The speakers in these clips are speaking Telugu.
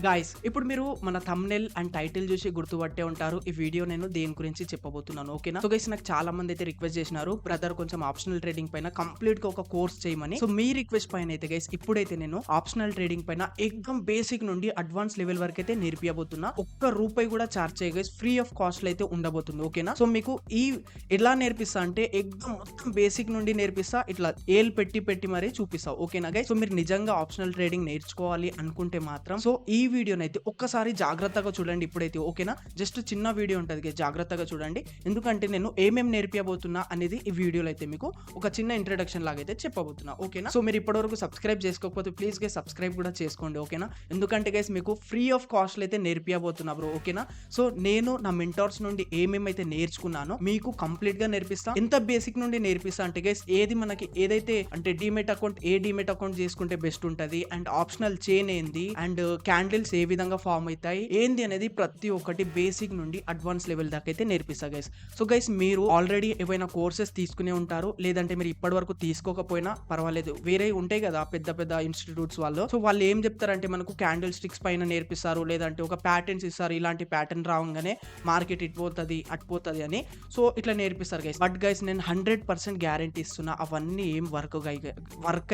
గాయ్స్ ఇప్పుడు మీరు మన థంబ్‌నెయిల్ అండ్ టైటిల్ చూసి గుర్తుపట్టే ఉంటారు. ఈ వీడియో నేను దేని గురించి చెప్పబోతున్నాను. ఓకేనా? సో గైస్ నాకు చాలా మంది అయితే రిక్వెస్ట్ చేసినారు. బ్రదర్ కొంచెం ఆప్షనల్ ట్రేడింగ్ పైన కంప్లీట్ గా ఒక కోర్స్ చేయమని. సో మీ రిక్వెస్ట్ పైన అయితే గైస్ ఇప్పుడైతే నేను ఆప్షనల్ ట్రేడింగ్ పైన ఎక్దమ్ బేసిక్ నుండి అడ్వాన్స్ లెవెల్ వరకు అయితే నేర్పియబోతున్నా. ఒక్క రూపాయి కూడా చార్జ్ చేయ గైస్, ఫ్రీ ఆఫ్ కాస్ట్ అయితే ఉండబోతుంది. ఓకేనా? సో మీకు ఈ ఎలా నేర్పిస్తా అంటే ఎక్దమ్ మొత్తం బేసిక్ నుండి నేర్పిస్తా. ఇట్లా ఏలు పెట్టి పెట్టి మరీ చూపిస్తా. ఓకేనా గైస్? సో మీరు నిజంగా ఆప్షనల్ ట్రేడింగ్ నేర్చుకోవాలి అనుకుంటే మాత్రం సో ఈ వీడియోనైతే ఒక్కసారి జాగ్రత్తగా చూడండి ఇప్పుడైతే. ఓకేనా? జస్ట్ చిన్న వీడియో ఉంటుంది గైస్, జాగ్రత్తగా చూడండి. ఎందుకంటే నేను ఏమేమి నేర్పియబోతున్నా అనేది ఈ వీడియోలో అయితే మీకు ఒక చిన్న ఇంట్రడక్షన్ లాగా అయితే చెప్పబోతున్నా. ఓకేనా? సో మీరు ఇప్పటివరకు సబ్స్క్రైబ్ చేసుకోకపోతే ప్లీజ్ గైస్ సబ్స్క్రైబ్ కూడా చేసుకోండి. ఓకేనా? ఎందుకంటే గైస్ మీకు ఫ్రీ ఆఫ్ కాస్ట్ అయితే నేర్పియబోతున్నా బ్రో. ఓకేనా? సో నేను నా మెంటర్స్ నుండి ఏమేమైతే నేర్చుకున్నానో మీకు కంప్లీట్ గా నేర్పిస్తా. ఎంత బేసిక్ నుండి నేర్పిస్తా అంటే గైస్ ఏది మనకి ఏదైతే అంటే డీమెట్ అకౌంట్ డీమెట్ అకౌంట్ చేసుకుంటే బెస్ట్ ఉంటది, అండ్ ఆప్షనల్ చైన్ ఏంది, అండ్ క్యాండిల్స్ ఏ విధంగా ఫామ్ అవుతాయి ఏంది అనేది ప్రతి ఒక్కటి బేసిక్ నుండి అడ్వాన్స్ లెవెల్ దాకా అయితే నేర్పిస్తా గైస్. సో గైస్ మీరు ఆల్రెడీ ఏవైనా కోర్సెస్ తీసుకునే ఉంటారు, లేదంటే మీరు ఇప్పటి వరకు తీసుకోకపోయినా పర్వాలేదు, వేరే ఉంటాయి కదా పెద్ద పెద్ద ఇన్స్టిట్యూట్స్ వాళ్ళు. సో వాళ్ళు ఏం చెప్తారంటే మనకు క్యాండిల్ స్టిక్స్ పైన నేర్పిస్తారు, లేదంటే ఒక ప్యాటర్న్స్ ఇస్తారు, ఇలాంటి ప్యాటర్న్ రావంగానే మార్కెట్ ఇటుపోతుంది అటుపోతుంది అని. సో ఇట్లా నేర్పిస్తారు గైస్. బట్ గైస్ నేను 100% గ్యారంటీ ఇస్తున్నా అవన్నీ ఏం వర్క్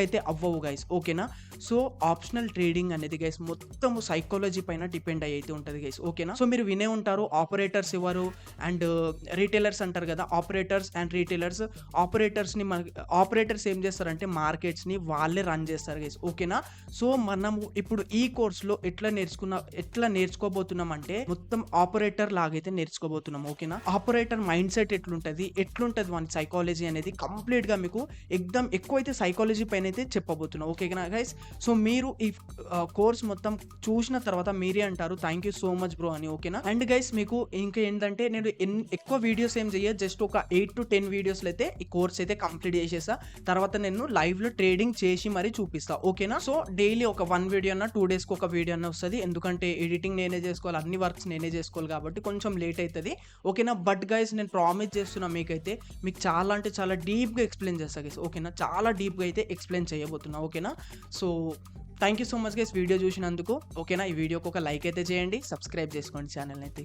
అయితే అవ్వవు గైస్. ఓకేనా? సో ఆప్షనల్ ట్రేడింగ్ అనేది గైస్ మొత్తం సైకాలజీ పైన డిపెండ్ అయితే ఉంటుంది గైస్. ఓకేనా? సో మీరు వినే ఉంటారు ఆపరేటర్స్ ఎవరు అండ్ రీటైలర్స్ అంటారు కదా, ఆపరేటర్స్ అండ్ రీటైలర్స్. ఆపరేటర్స్ ఏం చేస్తారంటే మార్కెట్స్ ని వాళ్ళే రన్ చేస్తారు గైస్. ఓకేనా? సో మనము ఇప్పుడు ఈ కోర్స్ లో ఎట్లా నేర్చుకోబోతున్నాం అంటే మొత్తం ఆపరేటర్ లాగైతే నేర్చుకోబోతున్నాం. ఓకేనా? ఆపరేటర్ మైండ్ సెట్ ఎట్లుంటది వాని సైకాలజీ అనేది కంప్లీట్ గా మీకు ఎక్దమ్ ఎక్కువైతే సైకాలజీ పైన అయితే చెప్పబోతున్నాం. ఓకేనా గైస్? సో మీరు ఈ కోర్స్ మొత్తం చూసిన తర్వాత మీరే అంటారు thank you so much bro అని. ఓకేనా? అండ్ గైస్ మీకు ఇంకా ఏంటంటే నేను ఎక్కువ వీడియోస్ ఏం చెయ్య, జస్ట్ ఒక 8 to 10 వీడియోస్ అయితే ఈ కోర్స్ అయితే కంప్లీట్ చేసేస్తా. తర్వాత నేను లైవ్ లో ట్రేడింగ్ చేసి మరీ చూపిస్తా. ఓకేనా? సో డైలీ ఒక 1 వీడియో అన్న 2 days కి ఒక వీడియో అన్న వస్తుంది. ఎందుకంటే ఎడిటింగ్ నేనే చేసుకోవాలి, అన్ని వర్క్స్ నేనే చేసుకోవాలి కాబట్టి కొంచెం లేట్ అవుతుంది. ఓకేనా? బట్ గైస్ నేను ప్రామిస్ చేస్తున్నా మీకైతే మీకు చాలా అంటే చాలా డీప్ గా ఎక్స్ప్లెయిన్ చేస్తా గైస్. ఓకేనా? చాలా డీప్ గా అయితే ఎక్స్ప్లెయిన్ చేయబోతున్నా. ఓకేనా? So thank you so much guys video చూసినందుకు. ఓకేనా? ఈ వీడియోకి ఒక లైక్ అయితే చేయండి, సబ్స్క్రైబ్ చేసుకోండి ఛానల్ అయితే.